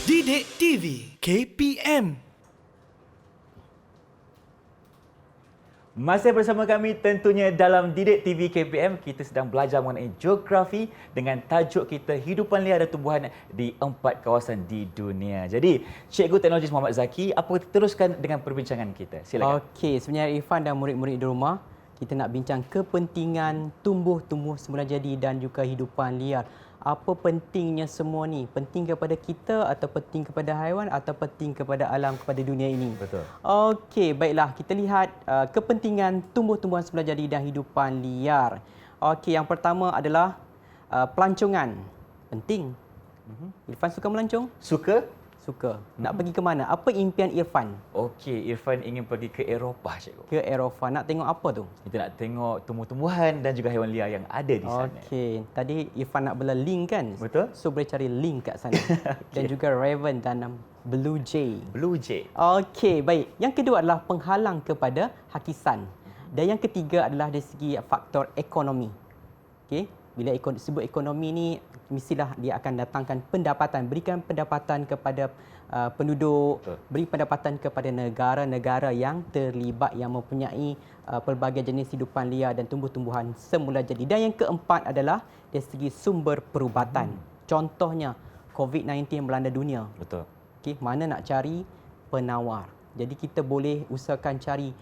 Didik TV KPM. Masih bersama kami tentunya dalam Didik TV KPM, kita sedang belajar mengenai geografi dengan tajuk kita hidupan liar dan tumbuhan di 4 kawasan di dunia. Jadi, Cikgu Teknologis Muhammad Zaki, apa kita teruskan dengan perbincangan kita? Silakan. Okey, sebenarnya Irfan dan murid-murid di rumah, kita nak bincang kepentingan tumbuh-tumbuh semula jadi dan juga hidupan liar. Apa pentingnya semua ni? Penting kepada kita atau penting kepada haiwan atau penting kepada alam, kepada dunia ini? Betul. Okey, baiklah. Kita lihat kepentingan tumbuh-tumbuhan semula jadi dan hidupan liar. Okey, yang pertama adalah pelancongan. Penting. Irfan suka melancong? Suka? Suka. Nak pergi ke mana? Apa impian Irfan? Okey, Irfan ingin pergi ke Eropah, Cikgu. Ke Eropah. Nak tengok apa tu? Kita nak tengok tumbuh-tumbuhan dan juga haiwan liar yang ada di sana. Okey, tadi Irfan nak bela link kan? Betul. So boleh cari link kat sana. Dan juga Raven dan Blue Jay. Blue Jay. Okey, baik. Yang kedua adalah penghalang kepada hakisan. Dan yang ketiga adalah dari segi faktor ekonomi. Okey, bila sebut ekonomi ni mestilah dia akan datangkan pendapatan, berikan pendapatan kepada penduduk, Betul. beri pendapatan kepada negara-negara yang terlibat yang mempunyai pelbagai jenis hidupan liar dan tumbuh-tumbuhan semula jadi. Dan yang keempat adalah dari segi sumber perubatan. Contohnya COVID-19 yang melanda dunia. Betul. Okey, mana nak cari penawar. Jadi kita boleh usahakan cari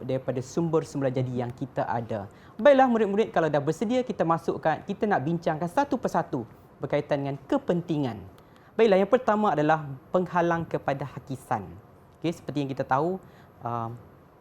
daripada sumber semula jadi yang kita ada. Baiklah murid-murid, kalau dah bersedia kita masukkan, kita nak bincangkan satu persatu berkaitan dengan kepentingan. Baiklah, yang pertama adalah penghalang kepada hakisan. Okey, seperti yang kita tahu,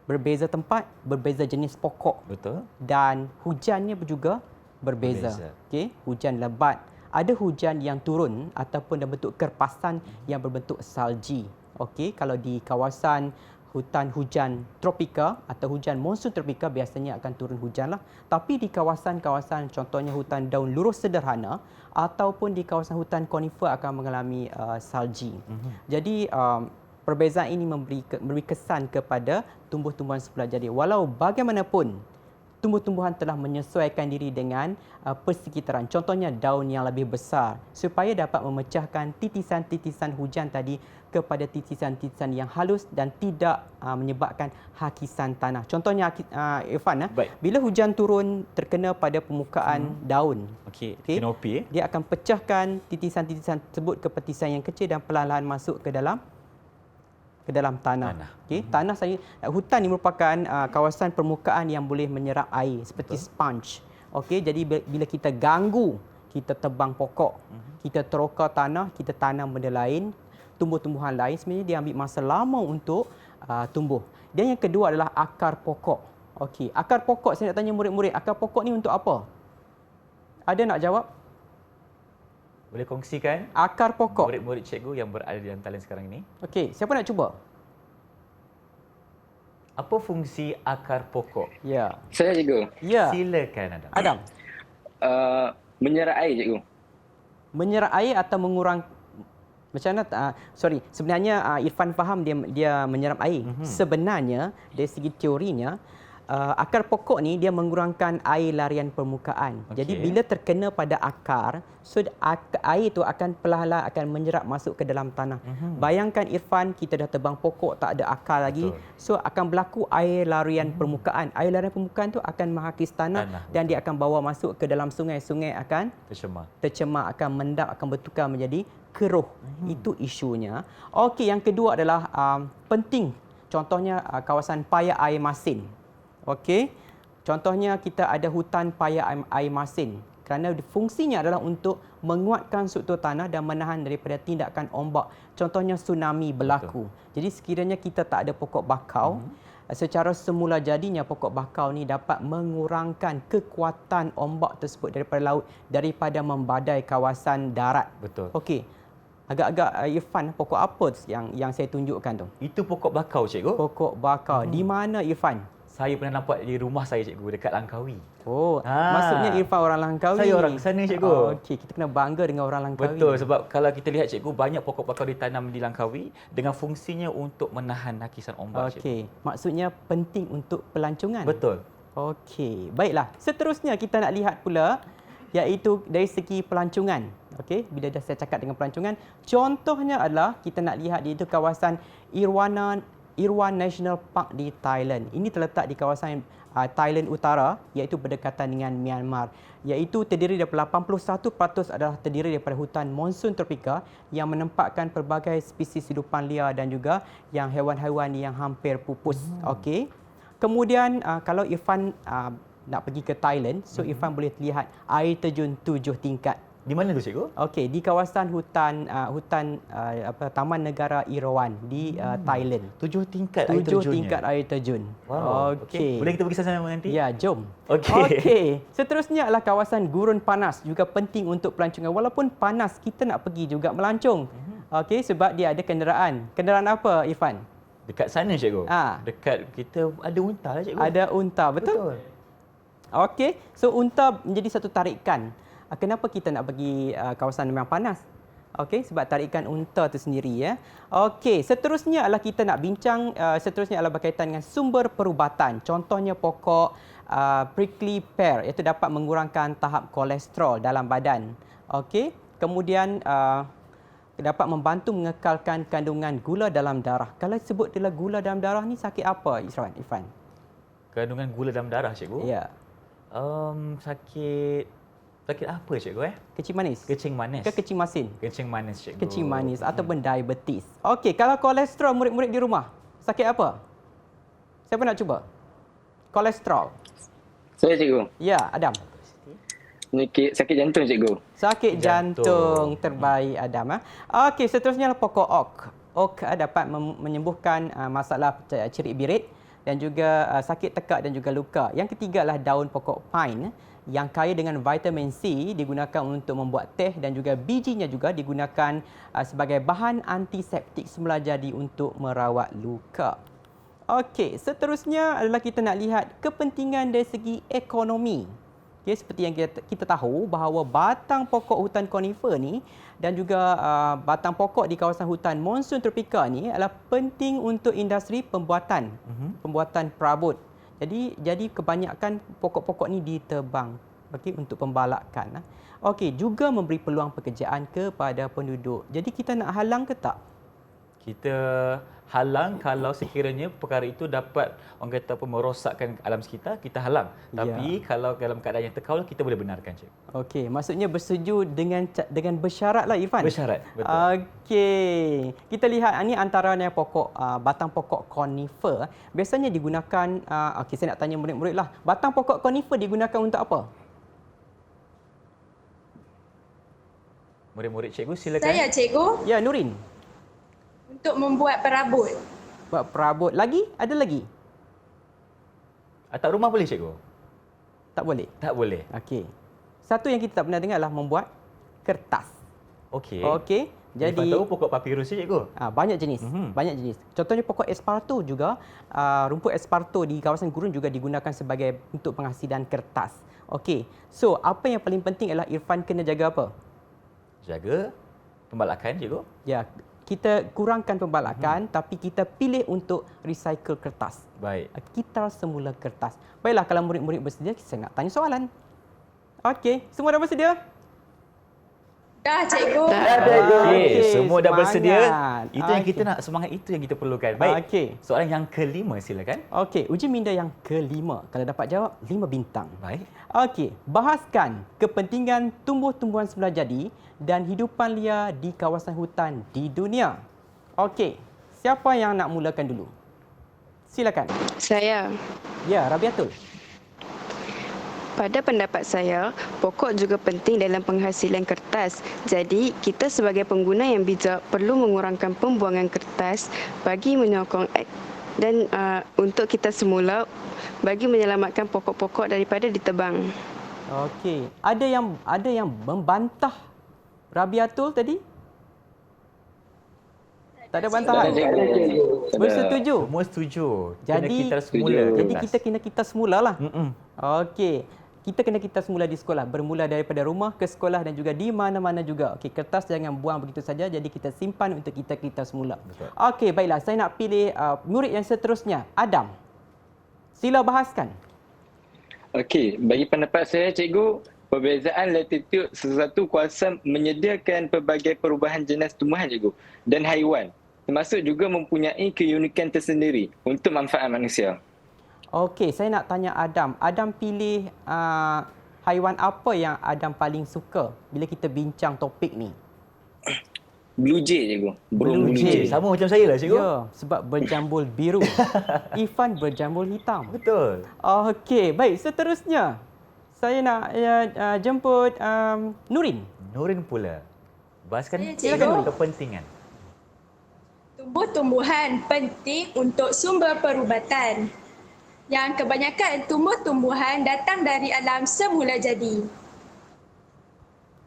berbeza tempat, berbeza jenis pokok. Betul. Dan hujannya juga berbeza. Okey, hujan lebat. Ada hujan yang turun ataupun dalam bentuk kerpasan yang berbentuk salji. Okey, kalau di kawasan hutan hujan tropika atau hujan monsun tropika biasanya akan turun hujan lah. Tapi di kawasan-kawasan contohnya hutan daun lurus sederhana ataupun di kawasan hutan konifer akan mengalami salji. Jadi perbezaan ini memberi kesan kepada tumbuh-tumbuhan semula jadi. Walau bagaimanapun tumbuh-tumbuhan telah menyesuaikan diri dengan persekitaran. Contohnya daun yang lebih besar supaya dapat memecahkan titisan-titisan hujan tadi kepada titisan-titisan yang halus dan tidak menyebabkan hakisan tanah. Contohnya Irfan, bila hujan turun terkena pada permukaan daun. Okey, kanopi. Dia akan pecahkan titisan-titisan tersebut ke petisan yang kecil dan perlahan-lahan masuk ke dalam tanah. Okey, tanah saya hutan ini merupakan kawasan permukaan yang boleh menyerap air seperti sponge. Okey, jadi bila kita ganggu, kita tebang pokok, kita terokar tanah, kita tanam benda lain, tumbuh-tumbuhan lain, sebenarnya dia ambil masa lama untuk tumbuh. Dan yang kedua adalah akar pokok. Okey, akar pokok saya nak tanya murid-murid, akar pokok ni untuk apa? Ada nak jawab? Boleh kongsikan Akar pokok. murid-murid cikgu yang berada di dalam talian sekarang ini? Okey, siapa nak cuba? Apa fungsi akar pokok? Ya. Saya cikgu. Ya. Silakan Adam. Adam. Menyerap air cikgu. Menyerap air atau mengurang macam mana? Sebenarnya Irfan faham dia menyerap air. Sebenarnya dari segi teorinya akar pokok ni dia mengurangkan air larian permukaan. Jadi bila terkena pada akar, so air itu akan perlahan-lahan akan menyerap masuk ke dalam tanah. Bayangkan Irfan, kita dah tebang pokok tak ada akar lagi. So akan berlaku air larian permukaan. Air larian permukaan tu akan menghakis tanah dan dia akan bawa masuk ke dalam sungai. Sungai akan tercemar, akan mendap, akan bertukar menjadi keruh. Itu isunya. Okey, yang kedua adalah penting. Contohnya kawasan paya air masin. Okey, contohnya kita ada hutan paya air masin kerana fungsinya adalah untuk menguatkan struktur tanah dan menahan daripada tindakan ombak. Contohnya tsunami berlaku. Jadi sekiranya kita tak ada pokok bakau, secara semula jadinya pokok bakau ni dapat mengurangkan kekuatan ombak tersebut daripada laut, daripada membadai kawasan darat. Betul. Okey. Agak-agak Irfan, pokok apa yang saya tunjukkan tu? Itu pokok bakau, cikgu. Pokok bakau. Di mana Irfan? Saya pernah nampak di rumah saya, cikgu, dekat Langkawi. Oh, maksudnya Irfan orang Langkawi. Saya orang sana, cikgu. Okey, kita kena bangga dengan orang Langkawi. Betul, sebab kalau kita lihat, cikgu, banyak pokok bakau ditanam di Langkawi dengan fungsinya untuk menahan hakisan ombak, cikgu. Okey, maksudnya penting untuk pelancongan. Betul. Okey, baiklah. Seterusnya kita nak lihat pula iaitu dari segi pelancongan. Okey, bila dah saya cakap dengan pelancongan, contohnya adalah kita nak lihat iaitu kawasan Irwan National Park di Thailand. Ini terletak di kawasan Thailand Utara iaitu berdekatan dengan Myanmar. Iaitu terdiri daripada 81% adalah terdiri daripada hutan monsun tropika yang menempatkan pelbagai spesies hidupan liar dan juga yang haiwan-haiwan yang hampir pupus. Okey. Kemudian kalau Irfan nak pergi ke Thailand, so Irfan boleh lihat air terjun 7 tingkat. Di mana tu cikgu? Okey, di kawasan Taman Negara Erawan di Thailand. 7 tingkat air 7 terjunnya. tingkat air terjun. Wow. Okey. Boleh kita pergi sana nanti? Ya, jom. Okey. Seterusnya adalah kawasan gurun panas, juga penting untuk pelancongan. Walaupun panas, kita nak pergi juga melancong. Okey, sebab dia ada kenderaan. Kenderaan apa, Irfan? Dekat sana cikgu? Dekat kita ada unta lah cikgu? Ada unta, betul? Okey, so unta menjadi satu tarikan. Kenapa kita nak pergi kawasan yang panas? Okey, sebab tarikan unta itu sendiri ya. Okey, seterusnya adalah kita nak bincang seterusnya adalah berkaitan dengan sumber perubatan. Contohnya pokok prickly pear iaitu dapat mengurangkan tahap kolesterol dalam badan. Okey, kemudian dapat membantu mengekalkan kandungan gula dalam darah. Kalau sebut adalah gula dalam darah ni sakit apa Irfan? Kandungan gula dalam darah cikgu? Ya. Sakit apa cikgu Kecing manis. Kecing manis. Ke kecing masin? Kecing manis cikgu. Kecing manis ataupun diabetes. Okey, kalau kolesterol murid-murid di rumah, sakit apa? Siapa nak cuba? Kolesterol. Saya cikgu. Ya, Adam. Sakit jantung cikgu. Sakit jantung terbaik Adam. Okey, seterusnya adalah pokok oak. Oak dapat menyembuhkan masalah cerit birit dan juga sakit tekak dan juga luka. Yang ketiga adalah daun pokok pine yang kaya dengan vitamin C digunakan untuk membuat teh dan juga bijinya juga digunakan sebagai bahan antiseptik semula jadi untuk merawat luka. Okey, seterusnya adalah kita nak lihat kepentingan dari segi ekonomi. Okay, seperti yang kita tahu bahawa batang pokok hutan konifer ni dan juga batang pokok di kawasan hutan monsun tropika ni adalah penting untuk industri pembuatan perabot. Jadi kebanyakan pokok-pokok ni ditebang untuk pembalakan. Okey, juga memberi peluang pekerjaan kepada penduduk. Jadi kita nak halang ke tak? Kita halang kalau sekiranya perkara itu dapat orang kata apa merosakkan alam sekitar, kita halang. Tapi kalau dalam keadaan yang terkawal, kita boleh benarkan cikgu. Okey, maksudnya bersetuju dengan bersyaratlah Irfan. Bersyarat, betul. Okey. Kita lihat ini antaranya batang pokok konifer. Biasanya digunakan okey saya nak tanya murid-murid lah. Batang pokok konifer digunakan untuk apa? Murid-murid cikgu silakan. Saya cikgu Ya, Nurin. untuk membuat perabot. Buat perabot. Lagi? Ada lagi? Atap rumah boleh cikgu? Tak boleh. Tak boleh. Okey. Satu yang kita tak pernah dengar adalah membuat kertas. Okey. Okey. Jadi tahu pokok papirus cikgu? Banyak jenis. Banyak jenis. Contohnya pokok esparto juga, rumput esparto di kawasan gurun juga digunakan sebagai untuk penghasilan kertas. Okey. So, apa yang paling penting adalah Irfan kena jaga apa? Jaga pembalakan cikgu. Ya, kita kurangkan pembalakan tapi kita pilih untuk recycle kertas. Baik. Kita semula kertas. Baiklah, kalau murid-murid bersedia, saya nak tanya soalan. Okey, semua dah bersedia? Dah cikgu. Okey, semua dah bersedia. semangat. Itu yang kita nak, semangat itu yang kita perlukan. Baik. Okey. Soalan yang kelima silakan. Okey, uji minda yang kelima. Kalau dapat jawab, 5 bintang. Baik. Okey, bahaskan kepentingan tumbuh-tumbuhan semula jadi dan hidupan liar di kawasan hutan di dunia. Okey, siapa yang nak mulakan dulu? Silakan. Saya. Ya, Rabiatul. Pada pendapat saya, pokok juga penting dalam penghasilan kertas. Jadi, kita sebagai pengguna yang bijak perlu mengurangkan pembuangan kertas bagi menyokong dan untuk kita semula bagi menyelamatkan pokok-pokok daripada ditebang. Okey, ada yang membantah Rabiatul tadi? Tak ada bantahan. Bersetuju. Semua setuju. Jadi kita semula. kena kita semulalah. Okey. Kita kena kita semula di sekolah, bermula daripada rumah ke sekolah dan juga di mana-mana juga. Okey, kertas jangan buang begitu saja, jadi kita simpan untuk kita semula. Okey, baiklah, saya nak pilih murid yang seterusnya, Adam. Sila bahaskan. Okey, bagi pendapat saya cikgu, Perbezaan latitude sesuatu kuasa menyediakan pelbagai perubahan jenis tumbuhan cikgu dan haiwan. Termasuk juga mempunyai keunikan tersendiri untuk manfaat manusia. Okey, saya nak tanya Adam. Adam pilih haiwan apa yang Adam paling suka bila kita bincang topik ni? Blue jay cikgu. Burung Blue blue jay. jay. Sama macam saya lah cikgu. Ya, sebab berjambul biru. Irfan berjambul hitam. Betul. Okey, baik. Seterusnya, saya nak jemput Nurin. Nurin pula. Bahaskan Saya, cikgu. kepentingan. Tumbuh-tumbuhan penting untuk sumber perubatan. Yang kebanyakan tumbuh-tumbuhan datang dari alam semula jadi.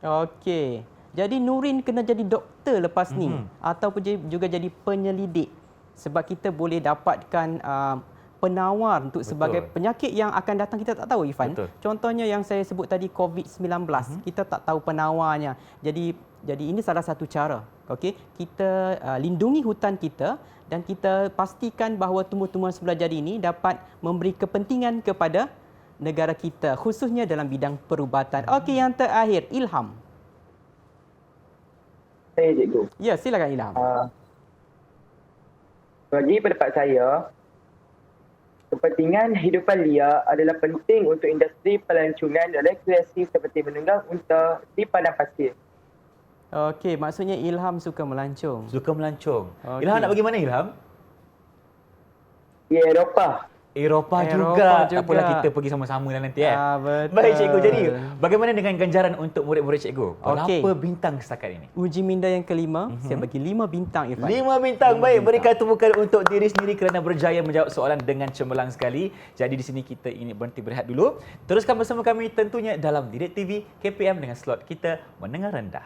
Okey. Jadi Nurin kena jadi doktor lepas ni ataupun juga jadi penyelidik sebab kita boleh dapatkan penawar untuk sebagai penyakit yang akan datang kita tak tahu Irfan. Betul. Contohnya yang saya sebut tadi COVID-19, kita tak tahu penawarnya. Jadi ini salah satu cara. Okey, kita lindungi hutan kita dan kita pastikan bahawa tumbuh-tumbuhan sebelah jadi ini dapat memberi kepentingan kepada negara kita khususnya dalam bidang perubatan. Okey, yang terakhir Ilham. Saya cikgu. Ya, silakan Ilham. Bagi pendapat saya, kepentingan hidupan liar adalah penting untuk industri pelancongan dan rekreasi seperti menunggang unta di padang pasir. Okey, maksudnya Ilham suka melancong. Suka melancong. Okey. Ilham nak pergi mana Ilham? Di Eropah. Eropah Eropah juga. juga. Tak apalah kita pergi sama-sama lah nanti Betul. Baik cikgu. Jadi bagaimana dengan ganjaran untuk murid-murid cikgu? Berapa Okey. bintang setakat ini? Uji minda yang kelima, saya bagi 5 bintang Irfan. 5 bintang. Baik, berikan tumpukan untuk diri sendiri kerana berjaya menjawab soalan dengan cemerlang sekali. Jadi di sini kita ingin berhenti berehat dulu. Teruskan bersama kami tentunya dalam Didik TV KPM dengan slot kita Mendengar Rendah.